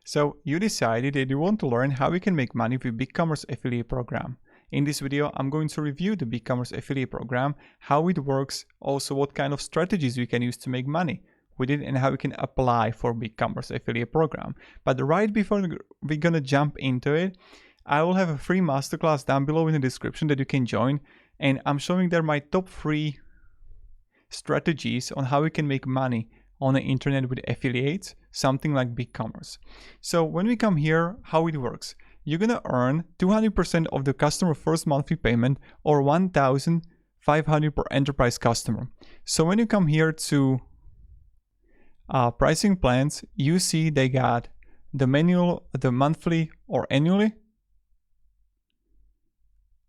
So you decided that you want to learn how you can make money with Bigcommerce affiliate program. In this video, I'm going to review the Bigcommerce affiliate program, how it works, also what kind of strategies we can use to make money with it, and how we can apply for Bigcommerce affiliate program. But right before we're gonna jump into it, I will have a free masterclass down below in the description that you can join, and I'm showing there my top 3 strategies on how we can make money on the internet with affiliates, something like Bigcommerce. So when we come here, how it works, you're gonna earn 200% of the customer first monthly payment, or 1,500 per enterprise customer. So when you come here to pricing plans, you see they got the manual, the monthly or annually,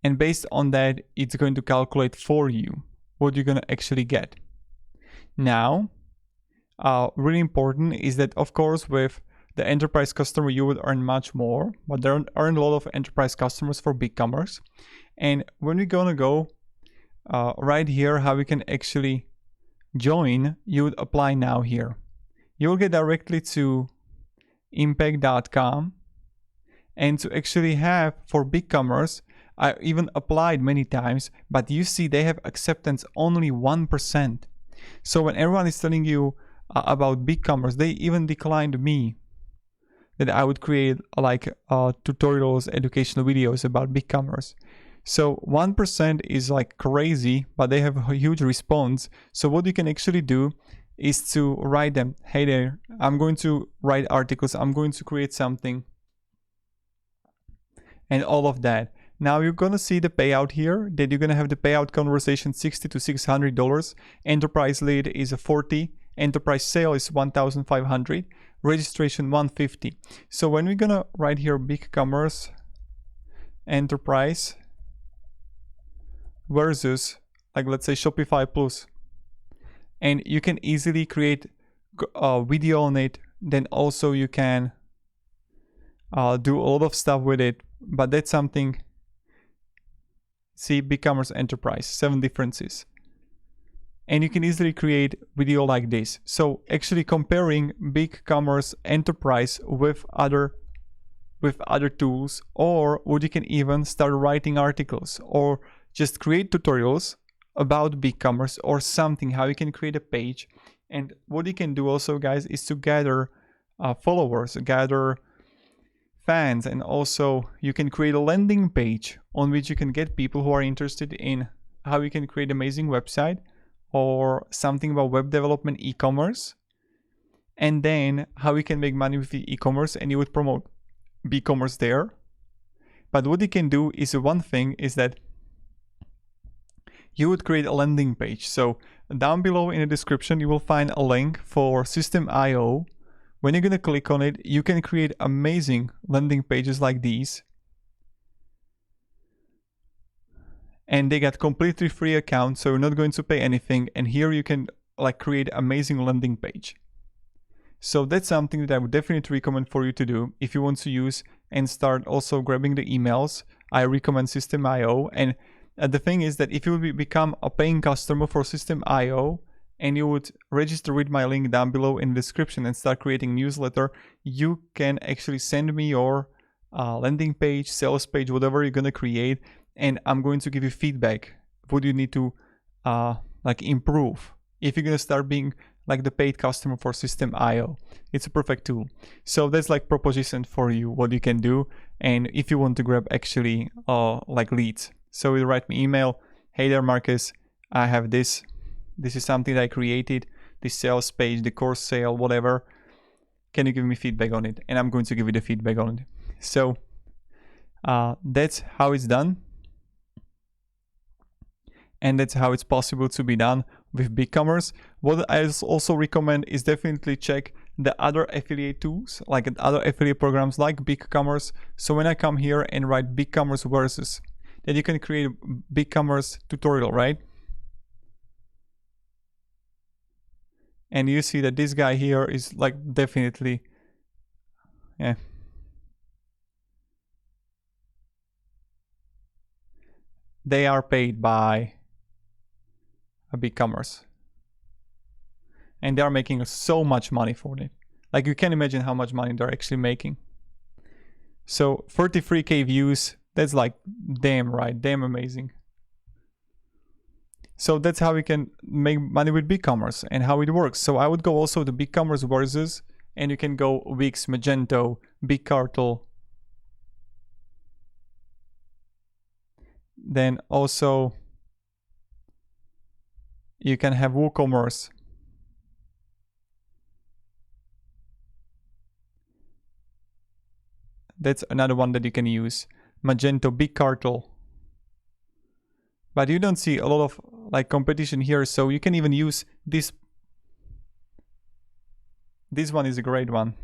and based on that, it's going to calculate for you what you're gonna actually get. Now, really important is that, of course, with the enterprise customer, you would earn much more, but there aren't a lot of enterprise customers for Bigcommerce. And when we're gonna go right here, how we can actually join, you would apply now here. You will get directly to impact.com, and to actually have for Bigcommerce, I even applied many times, but you see they have acceptance only 1%. So when everyone is telling you about Bigcommerce, they even declined me that I would create like tutorials, educational videos about Bigcommerce. So 1% is like crazy, but they have a huge response. So what you can actually do is to write them, hey there, I'm going to write articles, I'm going to create something, and all of that. Now you're gonna see the payout here, that you're gonna have the payout conversation $60 to $600, enterprise lead is a 40, enterprise sale is 1,500, registration 150. So when we're gonna write here Bigcommerce enterprise versus, like, let's say Shopify Plus, and you can easily create a video on it, then also you can do a lot of stuff with it, but that's something. See, Bigcommerce enterprise, 7 differences, and you can easily create video like this. So actually comparing Bigcommerce enterprise with other tools, or what you can even start writing articles or just create tutorials about Bigcommerce or something, how you can create a page. And what you can do also, guys, is to gather followers, gather fans, and also you can create a landing page on which you can get people who are interested in how you can create amazing website or something about web development, e-commerce, and then how you can make money with the e-commerce, and you would promote Bigcommerce there. But what you can do is, one thing is that you would create a landing page. So down below in the description you will find a link for System.io. When you're gonna click on it, you can create amazing landing pages like these. And they got completely free account, so you're not going to pay anything. And here you can like create amazing landing page. So that's something that I would definitely recommend for you to do if you want to use and start also grabbing the emails. I recommend System.io. And the thing is that if you will become a paying customer for System.io, and you would register with my link down below in the description and start creating newsletter, you can actually send me your landing page, sales page, whatever you're gonna create, and I'm going to give you feedback. What you need to like improve if you're gonna start being like the paid customer for System.io. It's a perfect tool. So that's like proposition for you, what you can do, and if you want to grab actually like leads. So you write me email, hey there Marcus, I have this. This is something that I created, this sales page, the course sale, whatever. Can you give me feedback on it? And I'm going to give you the feedback on it. So that's how it's done. And that's how it's possible to be done with Bigcommerce. What I also recommend is definitely check the other affiliate tools, like other affiliate programs like Bigcommerce. So when I come here and write Bigcommerce versus, then you can create a Bigcommerce tutorial, right? And you see that this guy here is like definitely, yeah. They are paid by a Bigcommerce. And they are making so much money for it. Like, you can imagine how much money they're actually making. So 33k views, that's like damn right, damn amazing. So that's how we can make money with Bigcommerce and how it works. So I would go also to Bigcommerce versus, and you can go Wix, Magento, Bigcartel. Then also you can have WooCommerce. That's another one that you can use. Magento, Bigcartel. But you don't see a lot of like competition here, so you can even use this. This one is a great one.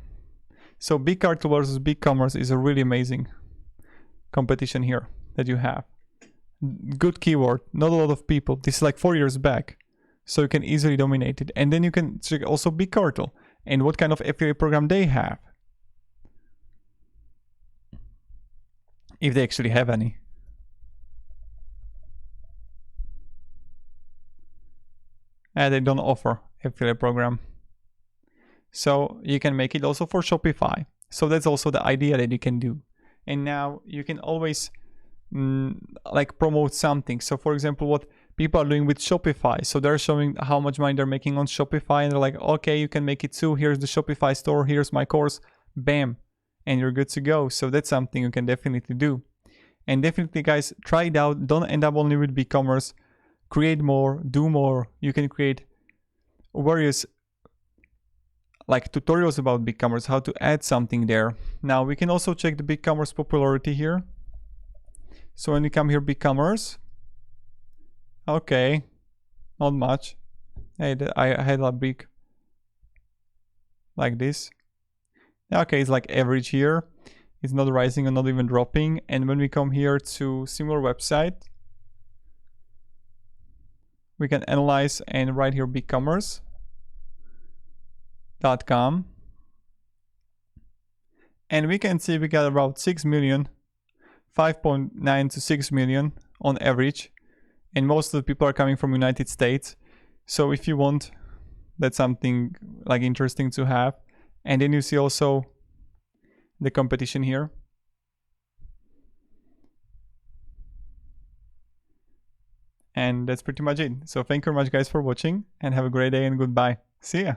So Bigcartel versus Bigcommerce is a really amazing competition here that you have. Good keyword, not a lot of people. This is like 4 years back, so you can easily dominate it. And then you can check also Bigcartel and what kind of affiliate program they have, if they actually have any. And they don't offer affiliate program. So you can make it also for Shopify. So that's also the idea that you can do. And now you can always like promote something. So for example, what people are doing with Shopify. So they're showing how much money they're making on Shopify, and they're like, okay, you can make it too. Here's the Shopify store. Here's my course. Bam. And you're good to go. So that's something you can definitely do. And definitely, guys, try it out. Don't end up only with Bigcommerce. Create more, do more. You can create various like tutorials about Bigcommerce, how to add something there. Now we can also check the Bigcommerce popularity here. So when we come here, Bigcommerce, okay, not much. Hey, I had a big like this. Okay, it's like average here. It's not rising and not even dropping. And when we come here to similar website, we can analyze and write here Bigcommerce.com. And we can see we got about 6 million, 5.9 to 6 million on average. And most of the people are coming from United States. So if you want, that's something like interesting to have. And then you see also the competition here. And that's pretty much it. So thank you very much, guys, for watching, and have a great day and goodbye. See ya.